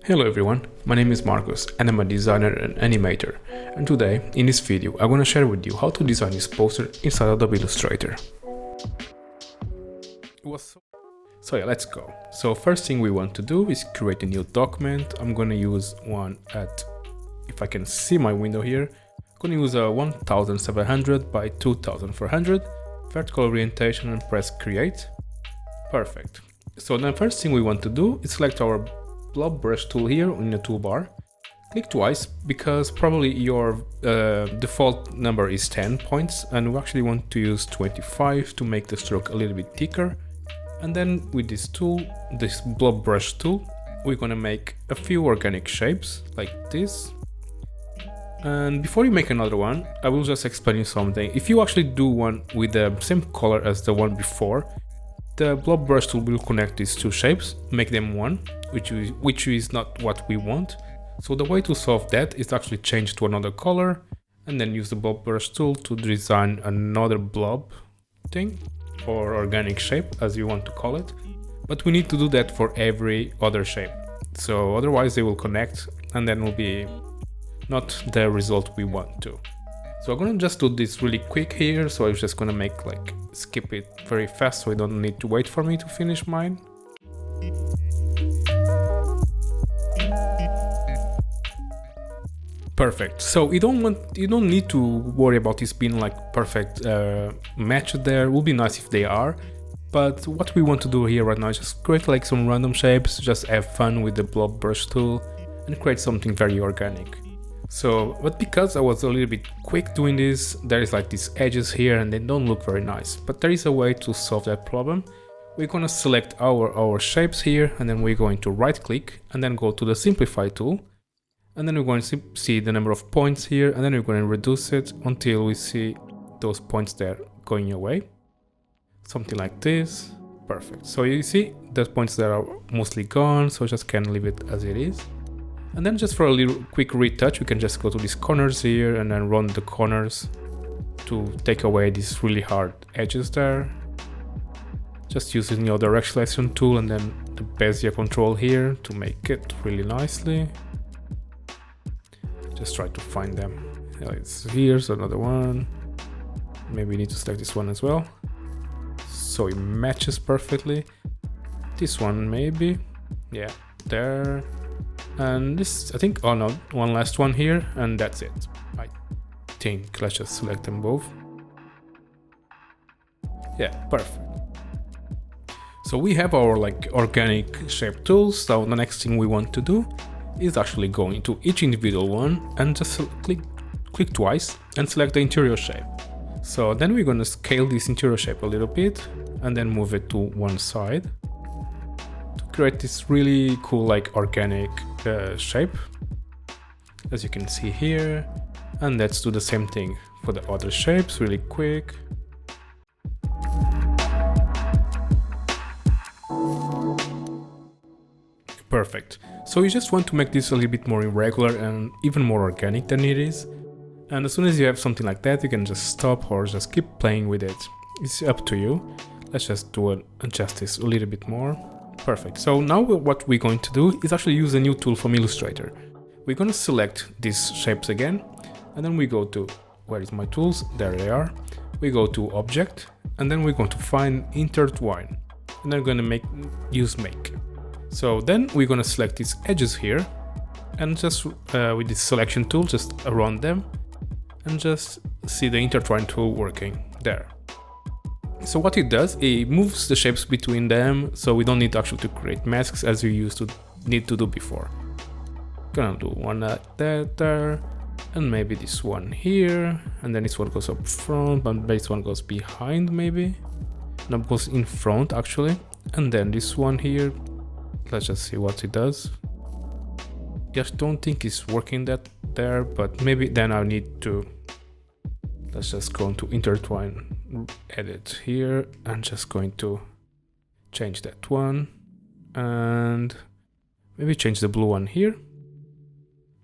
Hello everyone, my name is Marcus and I'm a designer and animator, and today in this video I'm gonna share with you how to design this poster inside Adobe Illustrator. So yeah, let's go. So first thing we want to do is create a new document. I'm gonna use one at, if I can see my window here, I'm gonna use a 1700 by 2400 vertical orientation and press create. Perfect. So the first thing we want to do is select our blob brush tool here in the toolbar. Click twice because probably your default number is 10 points and we actually want to use 25 to make the stroke a little bit thicker. And then with this tool, this blob brush tool, we're gonna make a few organic shapes like this. And before you make another one, I will just explain you something. If you actually do one with the same color as the one before, the blob brush tool will connect these two shapes, make them one, which is not what we want. So the way to solve that is actually change to another color and then use the blob brush tool to design another blob thing or organic shape as you want to call it. But we need to do that for every other shape. So otherwise they will connect and then will be not the result we want to. So I'm gonna just do this really quick here. So I'm just gonna skip it very fast so you don't need to wait for me to finish mine. Perfect. So you don't need to worry about this being like perfect match there. It would be nice if they are. But what we want to do here right now is just create like some random shapes, just have fun with the blob brush tool and create something very organic. So, but because I was a little bit quick doing this, there is like these edges here and they don't look very nice. But there is a way to solve that problem. We're gonna select our shapes here and then we're going to right click and then go to the simplify tool. And then we're going to see the number of points here and then we're going to reduce it until we see those points there going away. Something like this. Perfect. So you see the points there are mostly gone, so just can leave it as it is. And then just for a little quick retouch, we can just go to these corners here and then run the corners to take away these really hard edges there. Just using your direct selection tool and then the Bezier control here to make it really nicely. Just try to find them. Here's another one. Maybe we need to select this one as well. So it matches perfectly. This one maybe. Yeah, there. And this, I think, oh no, one last one here, and that's it. I think, let's just select them both. Yeah, perfect. So we have our like organic shape tools. So the next thing we want to do is actually go into each individual one and just click twice and select the interior shape. So then we're going to scale this interior shape a little bit and then move it to one side to create this really cool like organic shape, as you can see here. And let's do the same thing for the other shapes really quick. Perfect. So you just want to make this a little bit more irregular and even more organic than it is. And as soon as you have something like that, you can just stop or just keep playing with it. It's up to you. Let's just adjust this a little bit more. Perfect. So now what we're going to do is actually use a new tool from Illustrator. We're going to select these shapes again, and then we go to, where is my tools? There they are. We go to Object, and then we're going to find Intertwine, and then we're going to use Make. So then we're going to select these edges here, and just with this selection tool, just around them, and just see the Intertwine tool working there. So what it does, it moves the shapes between them, so we don't need actually to create masks as we used to need to do before. Gonna do one like that there, and maybe this one here, and then this one goes up front, but this one goes behind maybe. No, goes in front actually, and then this one here. Let's just see what it does. Just don't think it's working that there, but maybe then I need to. Let's just go into Intertwine, edit here, and just going to change that one, and maybe change the blue one here.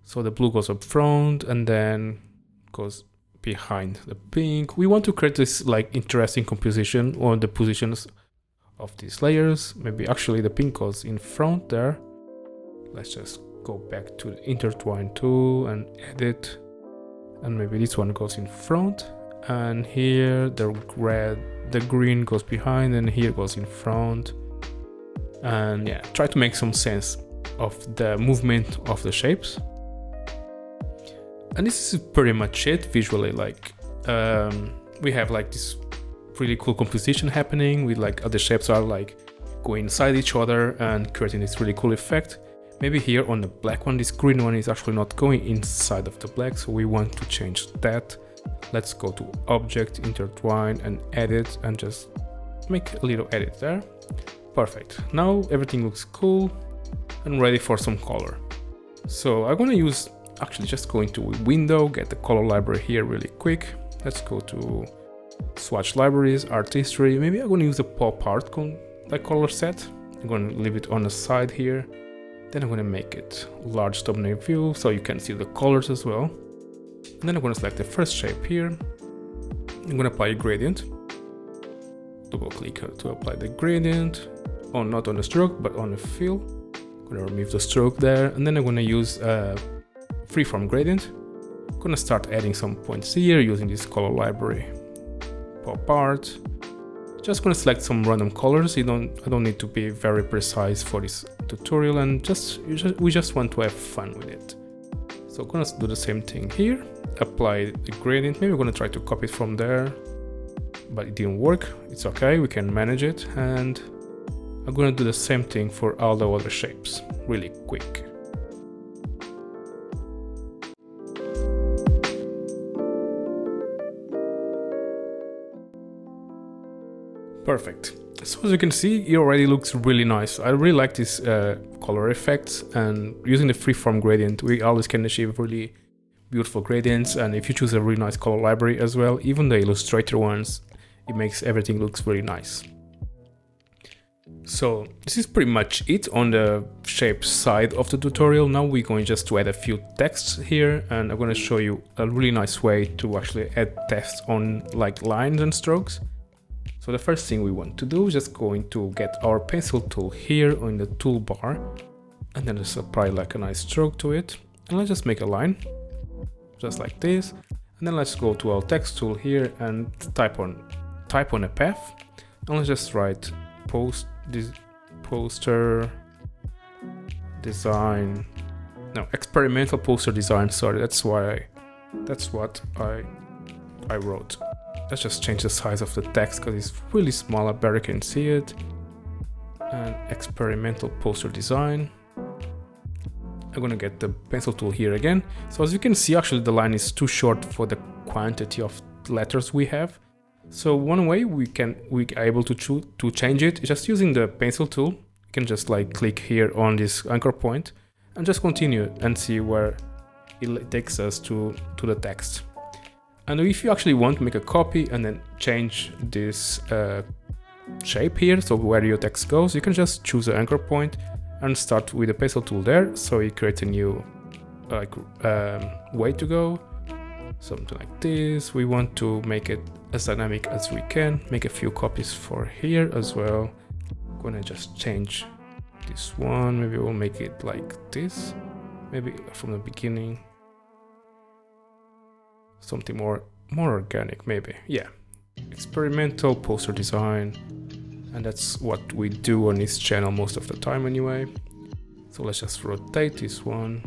So the blue goes up front and then goes behind the pink. We want to create this like interesting composition on the positions of these layers. Maybe actually the pink goes in front there. Let's just go back to the intertwine tool and edit, and maybe this one goes in front, and here the green goes behind, and here goes in front. And yeah, try to make some sense of the movement of the shapes. And this is pretty much it visually. Like we have like this really cool composition happening with like other shapes are like going inside each other and creating this really cool effect. Maybe here on the black one, this green one is actually not going inside of the black, so we want to change that. Let's go to Object, Intertwine, and Edit, and just make a little edit there. Perfect. Now everything looks cool and ready for some color. So I'm gonna use, actually just go into Window, get the color library here really quick. Let's go to Swatch Libraries, Art History. Maybe I'm gonna use a pop art color set. I'm gonna leave it on the side here. Then I'm gonna make it large thumbnail view so you can see the colors as well. And then I'm gonna select the first shape here. I'm gonna apply a gradient. Double click to apply the gradient. Oh, not on the stroke, but on the fill. I'm gonna remove the stroke there. And then I'm gonna use a freeform gradient. I'm gonna start adding some points here using this color library. Pop art. Just gonna select some random colors. I don't need to be very precise for this tutorial, and we just want to have fun with it. So I'm gonna do the same thing here. Apply the gradient. Maybe we're gonna try to copy it from there, but it didn't work. It's okay, we can manage it. And I'm gonna do the same thing for all the other shapes really quick. Perfect. So as you can see, it already looks really nice. I really like this color effects, and using the freeform gradient, we always can achieve really beautiful gradients. And if you choose a really nice color library as well, even the Illustrator ones, it makes everything looks really nice. So this is pretty much it on the shape side of the tutorial. Now we're going just to add a few texts here, and I'm going to show you a really nice way to actually add text on like lines and strokes. So the first thing we want to do is just going to get our pencil tool here on the toolbar, and then just apply like a nice stroke to it. And let's just make a line, just like this. And then let's go to our text tool here and type on a path. And let's just write experimental poster design. Sorry, that's what I wrote. Let's just change the size of the text because it's really small. I better can see it. And experimental poster design. I'm gonna get the pencil tool here again. So as you can see, actually the line is too short for the quantity of letters we have. So one way we are able to change it is just using the pencil tool. You can just like click here on this anchor point and just continue and see where it takes us to the text. And if you actually want to make a copy and then change this shape here, so where your text goes, you can just choose an anchor point and start with the pencil tool there. So you create a new way to go, something like this. We want to make it as dynamic as we can, make a few copies for here as well. I'm gonna just change this one. Maybe we'll make it like this, maybe from the beginning. Something more organic, maybe. Yeah, experimental poster design, and that's what we do on this channel most of the time anyway. So let's just rotate this one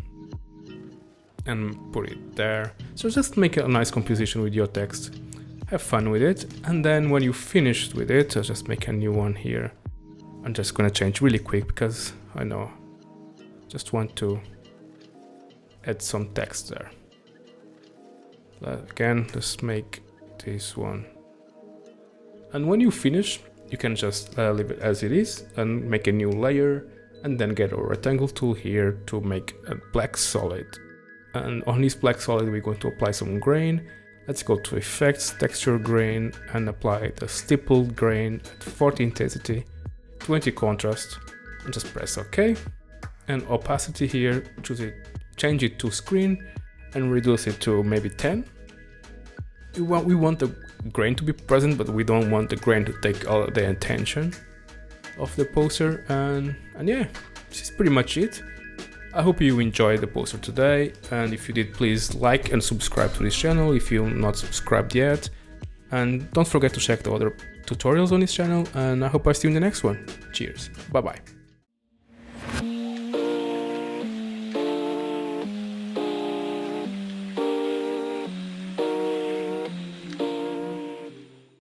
and put it there. So just make a nice composition with your text, have fun with it, and then when you finished with it, I'll just make a new one here. I'm just gonna change really quick because I know just want to add some text there. Again, let's make this one. And when you finish, you can just leave it as it is and make a new layer, and then get a rectangle tool here to make a black solid. And on this black solid, we're going to apply some grain. Let's go to Effects, Texture Grain, and apply the stippled grain at 40 intensity, 20 contrast, and just press OK. And opacity here, change it to screen, and reduce it to maybe 10. We want the grain to be present, but we don't want the grain to take all the attention of the poster. And yeah, this is pretty much it. I hope you enjoyed the poster today, and if you did, please like and subscribe to this channel if you're not subscribed yet. And don't forget to check the other tutorials on this channel, and I hope I see you in the next one. Cheers, bye bye.